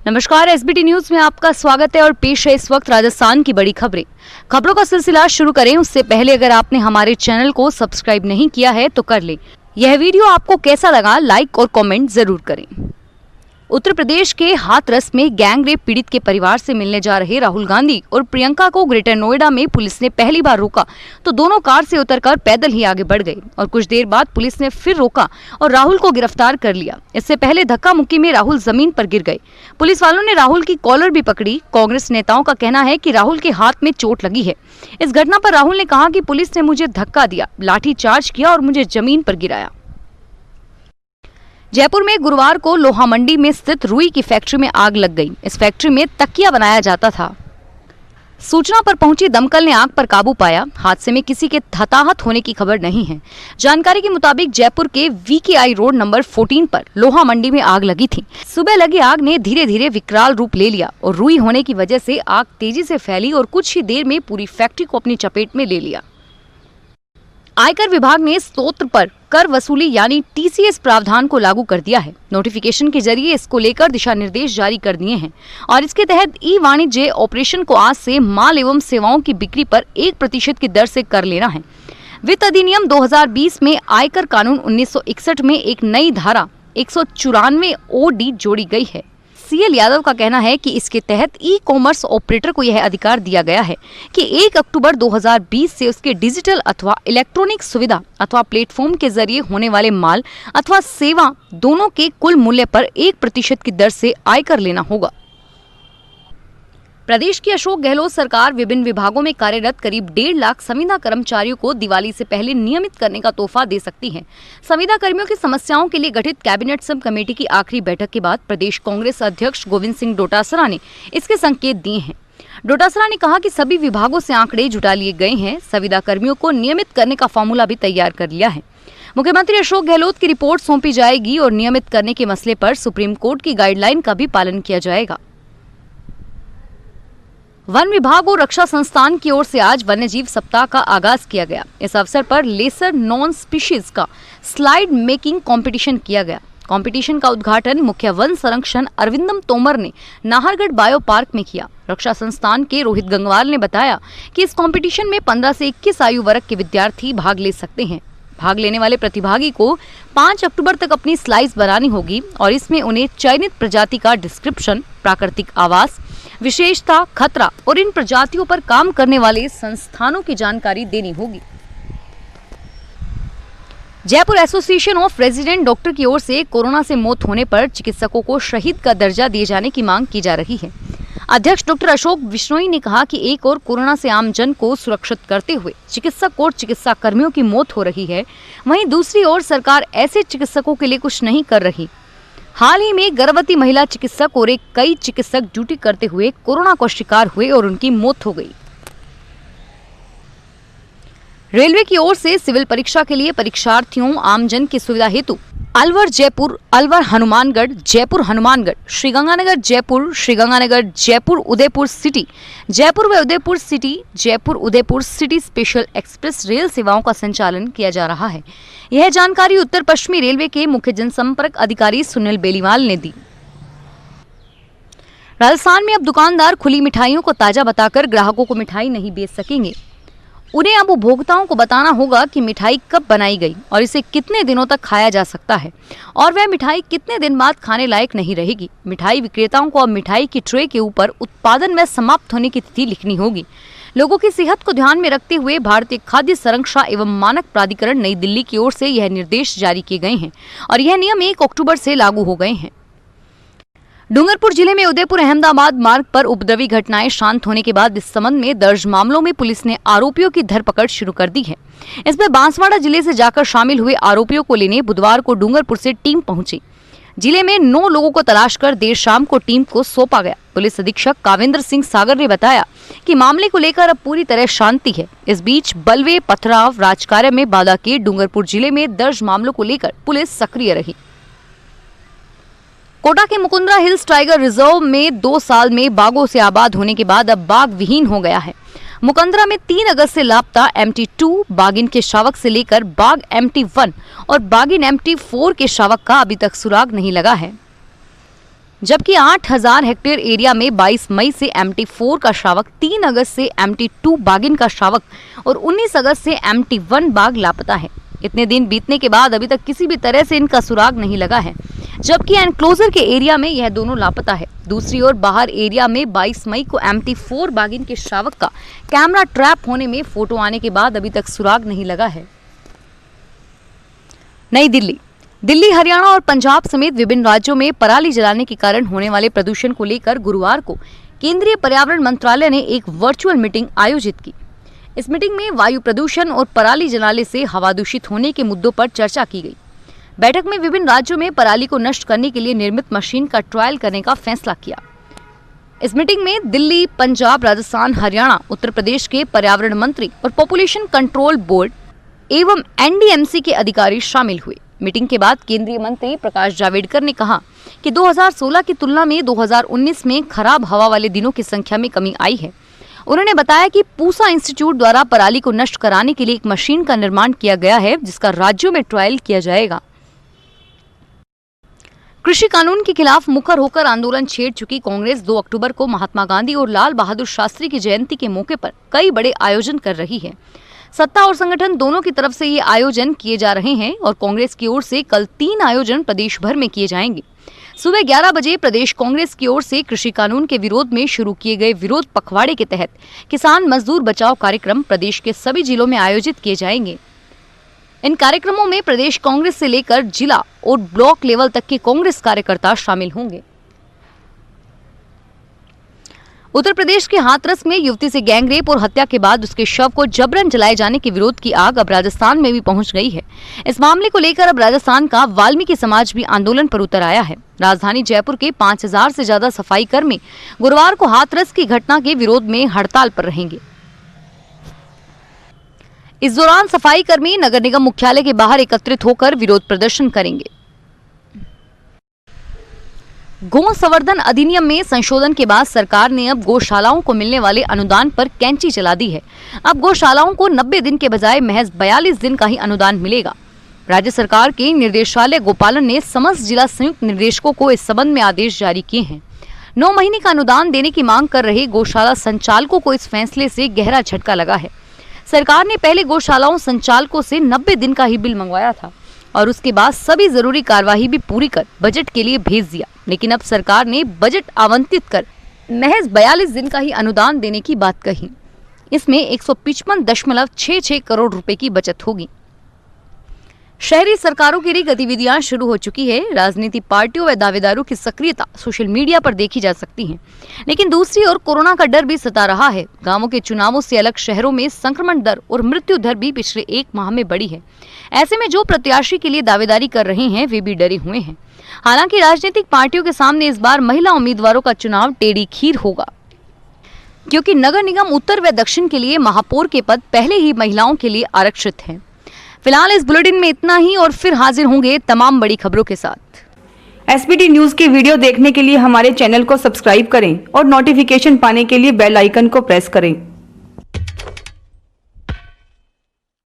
नमस्कार, SBT news में आपका स्वागत है और पेश है इस वक्त राजस्थान की बड़ी खबरें। खबरों का सिलसिला शुरू करें उससे पहले अगर आपने हमारे चैनल को सब्सक्राइब नहीं किया है तो कर लें। यह वीडियो आपको कैसा लगा, लाइक और कमेंट जरूर करें। उत्तर प्रदेश के हाथरस में गैंग रेप पीड़ित के परिवार से मिलने जा रहे राहुल गांधी और प्रियंका को ग्रेटर नोएडा में पुलिस ने पहली बार रोका तो दोनों कार से उतरकर पैदल ही आगे बढ़ गए और कुछ देर बाद पुलिस ने फिर रोका और राहुल को गिरफ्तार कर लिया। इससे पहले धक्का मुक्की में राहुल जमीन पर गिर गए। पुलिस वालों ने राहुल की कॉलर भी पकड़ी। कांग्रेस नेताओं का कहना है कि राहुल के हाथ में चोट लगी है। इस घटना पर राहुल ने कहा कि पुलिस ने मुझे धक्का दिया, लाठी चार्ज किया और मुझे जमीन पर गिराया। जयपुर में गुरुवार को लोहा मंडी में स्थित रुई की फैक्ट्री में आग लग गई। इस फैक्ट्री में तकिया बनाया जाता था। सूचना पर पहुंची दमकल ने आग पर काबू पाया। हादसे में किसी के हताहत होने की खबर नहीं है। जानकारी के मुताबिक जयपुर के वीकेआई रोड नंबर 14 पर लोहा मंडी में आग लगी थी। सुबह लगी आग ने धीरे धीरे विकराल रूप ले लिया और रुई होने की वजह से आग तेजी से फैली और कुछ ही देर में पूरी फैक्ट्री को अपनी चपेट में ले लिया। आयकर विभाग ने स्रोत पर कर वसूली यानी टीसीएस प्रावधान को लागू कर दिया है। नोटिफिकेशन के जरिए इसको लेकर दिशा निर्देश जारी कर दिए हैं और इसके तहत ई वाणिज्य ऑपरेशन को आज से माल एवं सेवाओं की बिक्री पर 1% की दर से कर लेना है। वित्त अधिनियम 2020 में आयकर कानून 1961 में एक नई धारा 194 OD जोड़ी गई है। सीएल यादव का कहना है कि इसके तहत ई कॉमर्स ऑपरेटर को यह अधिकार दिया गया है कि 1 अक्टूबर 2020 से उसके डिजिटल अथवा इलेक्ट्रॉनिक सुविधा अथवा प्लेटफॉर्म के जरिए होने वाले माल अथवा सेवा दोनों के कुल मूल्य पर 1% की दर से आयकर लेना होगा। प्रदेश की अशोक गहलोत सरकार विभिन्न विभागों में कार्यरत करीब 1.5 लाख संविदा कर्मचारियों को दिवाली से पहले नियमित करने का तोहफा दे सकती है। संविदा कर्मियों की समस्याओं के लिए गठित कैबिनेट सब कमेटी की आखिरी बैठक के बाद प्रदेश कांग्रेस अध्यक्ष गोविंद सिंह डोटासरा ने इसके संकेत दिए हैं। डोटासरा ने कहा कि सभी विभागों से आंकड़े जुटा लिए गए हैं। संविदा कर्मियों को नियमित करने का फॉर्मूला भी तैयार कर लिया है। मुख्यमंत्री अशोक गहलोत की रिपोर्ट सौंपी जाएगी और नियमित करने के मसले पर सुप्रीम कोर्ट की गाइडलाइन का भी पालन किया जाएगा। वन विभाग और रक्षा संस्थान की ओर से आज वन्यजीव सप्ताह का आगाज किया गया। इस अवसर पर लेसर नॉन स्पीशीज का स्लाइड मेकिंग कंपटीशन किया गया। कंपटीशन का उद्घाटन मुख्य वन संरक्षण अरविंदम तोमर ने नाहरगढ़ बायो पार्क में किया। रक्षा संस्थान के रोहित गंगवाल ने बताया कि इस कंपटीशन में 15 से 21 आयु वर्ग के विद्यार्थी भाग ले सकते हैं। भाग लेने वाले प्रतिभागी को 5 अक्टूबर तक अपनी स्लाइड्स बनानी होगी और इसमें उन्हें चयनित प्रजाति का डिस्क्रिप्शन, प्राकृतिक आवास, विशेषता, खतरा और इन प्रजातियों पर काम करने वाले संस्थानों की जानकारी देनी होगी। Jaipur association of resident doctor की ओर से कोरोना से मौत होने पर चिकित्सकों को शहीद का दर्जा दिए जाने की मांग की जा रही है। अध्यक्ष डॉक्टर अशोक बिश्नोई ने कहा कि एक और कोरोना से आम जन को सुरक्षित करते हुए चिकित्सक और चिकित्सा कर्मियों की मौत हो रही है, वहीं दूसरी ओर सरकार ऐसे चिकित्सकों के लिए कुछ नहीं कर रही। हाल ही में गर्भवती महिला चिकित्सक और कई चिकित्सक ड्यूटी करते हुए कोरोना को शिकार हुए और उनकी मौत हो गई। रेलवे की ओर से सिविल परीक्षा के लिए परीक्षार्थियों आमजन की सुविधा हेतु अलवर जयपुर, अलवर हनुमानगढ़, जयपुर हनुमानगढ़, श्रीगंगानगर जयपुर, श्रीगंगानगर जयपुर उदयपुर सिटी, जयपुर व Udaipur city, Jaipur Udaipur city special express rail सेवाओं का संचालन किया जा रहा है। यह जानकारी उत्तर पश्चिमी रेलवे के मुख्य जनसंपर्क अधिकारी सुनील बेलीवाल ने दी। राजस्थान में अब दुकानदार खुली मिठाइयों को ताजा बताकर ग्राहकों को मिठाई नहीं बेच सकेंगे। उन्हें अब उपभोक्ताओं को बताना होगा कि मिठाई कब बनाई गई और इसे कितने दिनों तक खाया जा सकता है और वह मिठाई कितने दिन बाद खाने लायक नहीं रहेगी। मिठाई विक्रेताओं को अब मिठाई की ट्रे के ऊपर उत्पादन में समाप्त होने की तिथि लिखनी होगी। लोगों की सेहत को ध्यान में रखते हुए भारतीय खाद्य संरक्षा एवं मानक प्राधिकरण नई दिल्ली की ओर से यह निर्देश जारी किए गए हैं और यह नियम 1 अक्टूबर से लागू हो गए हैं। डूंगरपुर जिले में उदयपुर अहमदाबाद मार्ग पर उपद्रवी घटनाएं शांत होने के बाद इस संबंध में दर्ज मामलों में पुलिस ने आरोपियों की धरपकड़ शुरू कर दी है। इसमें बांसवाड़ा जिले से जाकर शामिल हुए आरोपियों को लेने बुधवार को डूंगरपुर से टीम पहुंची। जिले में 9 लोगों को तलाश कर देर शाम को टीम को सौंपा गया। पुलिस अधीक्षक कावेंद्र सिंह सागर ने बताया कि मामले को लेकर अब पूरी तरह शांति है। इस बीच बलवे, पथराव, राजकार्य में बाधा के डूंगरपुर जिले में दर्ज मामलों को लेकर पुलिस सक्रिय रही। कोटा के मुकुंदरा हिल्स टाइगर रिजर्व में 2 साल में बाघों से आबाद होने के बाद अब बाघ विहीन हो गया है। मुकंदरा में 3 अगस्त से लापता MT2 बाघिन के शावक से लेकर बाघ MT1 और बाघिन MT4 के शावक का अभी तक सुराग नहीं लगा है। जबकि 8000 हेक्टेयर एरिया में 22 मई से MT4 का शावक, 3 अगस्त से MT2 बाघिन का शावक और 19 अगस्त से MT1 बाघ लापता है। इतने दिन बीतने के बाद अभी तक किसी भी तरह से इनका सुराग नहीं लगा है, जबकि एनक्लोजर के एरिया में यह दोनों लापता है। दूसरी ओर बाहर एरिया में 22 मई को MT4 बाघिन के शावक का कैमरा ट्रैप होने में फोटो आने के बाद अभी तक सुराग नहीं लगा है। नई दिल्ली, हरियाणा और पंजाब समेत विभिन्न राज्यों में पराली जलाने के कारण होने वाले प्रदूषण को लेकर गुरुवार को केंद्रीय पर्यावरण मंत्रालय ने एक वर्चुअल मीटिंग आयोजित की। इस मीटिंग में वायु प्रदूषण और पराली जलाने से हवा दूषित होने के मुद्दों पर चर्चा की गई। बैठक में विभिन्न राज्यों में पराली को नष्ट करने के लिए निर्मित मशीन का ट्रायल करने का फैसला किया। इस मीटिंग में दिल्ली, पंजाब, राजस्थान, हरियाणा, उत्तर प्रदेश के पर्यावरण मंत्री और पॉपुलेशन कंट्रोल बोर्ड एवं NDMC के अधिकारी शामिल हुए। मीटिंग के बाद केंद्रीय मंत्री प्रकाश जावड़ेकर ने कहा कि 2016 की तुलना में 2019 में खराब हवा वाले दिनों की संख्या में कमी आई है। उन्होंने बताया कि पूसा इंस्टीट्यूट द्वारा पराली को नष्ट कराने के लिए एक मशीन का निर्माण किया गया है, जिसका राज्यों में ट्रायल किया जाएगा। कृषि कानून के खिलाफ मुखर होकर आंदोलन छेड़ चुकी कांग्रेस 2 अक्टूबर को महात्मा गांधी और लाल बहादुर शास्त्री की जयंती के मौके पर कई बड़े आयोजन कर रही है। सत्ता और संगठन दोनों की तरफ से ये आयोजन किए जा रहे हैं और कांग्रेस की ओर से कल 3 आयोजन प्रदेश भर में किए जाएंगे। सुबह 11 बजे प्रदेश कांग्रेस की ओर से कृषि कानून के विरोध में शुरू किए गए विरोध पखवाड़े के तहत किसान मजदूर बचाओ कार्यक्रम प्रदेश के सभी जिलों में आयोजित किए जाएंगे। इन कार्यक्रमों में प्रदेश कांग्रेस से लेकर जिला और ब्लॉक लेवल तक के कांग्रेस कार्यकर्ता शामिल होंगे। उत्तर प्रदेश के हाथरस में युवती से गैंगरेप और हत्या के बाद उसके शव को जबरन जलाए जाने के विरोध की आग अब राजस्थान में भी पहुंच गई है। इस मामले को लेकर अब राजस्थान का वाल्मीकि समाज भी आंदोलन पर उतर आया है। राजधानी जयपुर के 5000 से ज्यादा सफाई कर्मी गुरुवार को हाथरस की घटना के विरोध में हड़ताल पर रहेंगे। इस दौरान सफाई कर्मी नगर निगम मुख्यालय के बाहर एकत्रित होकर विरोध प्रदर्शन करेंगे। गौ संवर्धन अधिनियम में संशोधन के बाद सरकार ने अब गौशालाओं को मिलने वाले अनुदान पर कैंची चला दी है। अब गौशालाओं को 90 दिन के बजाय महज 42 दिन का ही अनुदान मिलेगा। राज्य सरकार के निर्देशालय गोपालन ने समस्त जिला संयुक्त निर्देशकों को इस संबंध में आदेश जारी किए हैं। 9 महीने का अनुदान देने की मांग कर रहे गौशाला संचालकों को इस फैसले से गहरा झटका लगा है। सरकार ने पहले गौशालाओं संचालकों से 90 दिन का ही बिल मंगवाया था और उसके बाद सभी जरूरी कार्यवाही भी पूरी कर बजट के लिए भेज दिया, लेकिन अब सरकार ने बजट आवंटित कर महज 42 दिन का ही अनुदान देने की बात कही। इसमें 155.66 करोड़ रुपए की बचत होगी। शहरी सरकारों की गतिविधियां शुरू हो चुकी है। राजनीतिक पार्टियों व दावेदारों की सक्रियता सोशल मीडिया पर देखी जा सकती है, लेकिन दूसरी ओर कोरोना का डर भी सता रहा है। गांवों के चुनावों से अलग शहरों में संक्रमण दर और मृत्यु दर भी पिछले 1 माह में बढ़ी है। ऐसे में जो प्रत्याशी के लिए दावेदारी कर रहे हैं वे भी डरे हुए हैं। हालांकि राजनीतिक पार्टियों के सामने इस बार महिला उम्मीदवारों का चुनाव टेढ़ी खीर होगा, क्योंकि नगर निगम उत्तर व दक्षिण के लिए महापौर के पद पहले ही महिलाओं के लिए आरक्षित हैं। फिलहाल इस बुलेटिन में इतना ही और फिर हाजिर होंगे तमाम बड़ी खबरों के साथ। SBT न्यूज के वीडियो देखने के लिए हमारे चैनल को सब्सक्राइब करें और नोटिफिकेशन पाने के लिए बेल आइकन को प्रेस करें।